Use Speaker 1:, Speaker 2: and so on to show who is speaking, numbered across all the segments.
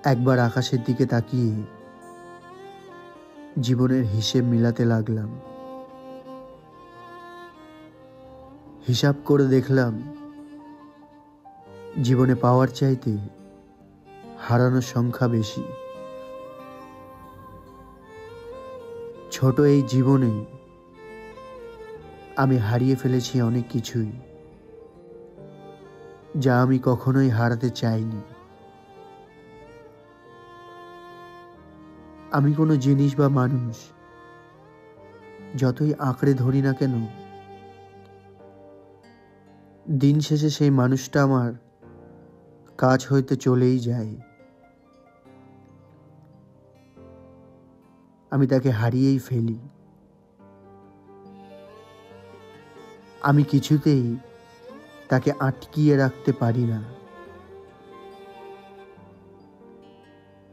Speaker 1: একবার আকাশের দিকে তাকিয়ে জীবনের হিসেব মিলাতে লাগলাম। হিসাব করে দেখলাম জীবনে পাওয়ার চাইতে হারানোর সংখ্যা বেশি। ছোট এই জীবনে আমি হারিয়ে ফেলেছি অনেক কিছুই, যা আমি কখনোই হারাতে চাইনি। আমি কোনো জিনিস বা মানুষ যতই আঁকড়ে ধরি না কেন, দিন শেষে সেই মানুষটা আমার কাছ হইতে চলেই যায়। আমি তাকে হারিয়েই ফেলি। আমি কিছুতেই তাকে আটকিয়ে রাখতে পারি না।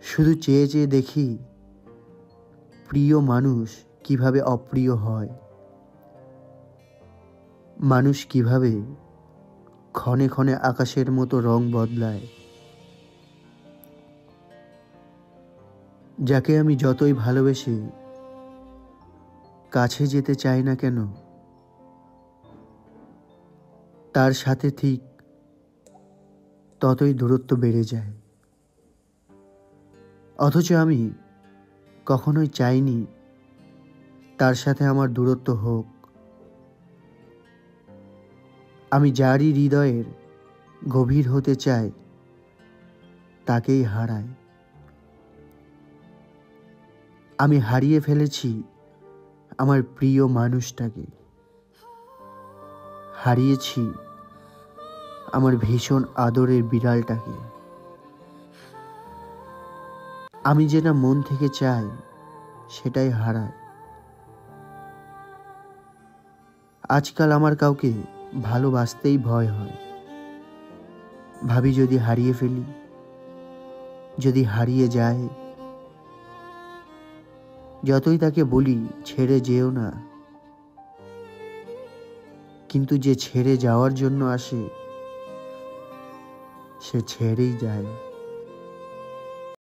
Speaker 1: শুধু চেয়ে চেয়ে দেখি প্রিয় মানুষ কিভাবে অপ্রিয় হয়, মানুষ কিভাবে ক্ষণে ক্ষণে আকাশের মতো রং বদলায়। যাকে আমি যতই ভালোবেসে কাছে যেতে চাই না কেন, তার সাথে ঠিক ততই দূরত্ব বেড়ে যায়। অথচ আমি কখনোই চাইনি তার সাথে আমার দূরত্ব হোক। আমি যারই হৃদয়ের গভীর হতে চাই, তাকেই হারাই। আমি হারিয়ে ফেলেছি আমার প্রিয় মানুষটাকে, হারিয়েছি আমার ভীষণ আদরের বিড়ালটাকে। আমি যেটা মন থেকে চাই সেটাই হারাই। আজকাল আমার কাউকে ভালোবাসতেই ভয় হয়। ভাবি যদি হারিয়ে ফেলি, যদি হারিয়ে যায়। যতই তাকে বলি ছেড়ে যেও না, কিন্তু যে ছেড়ে যাওয়ার জন্য আসে সে ছেড়েই যায়।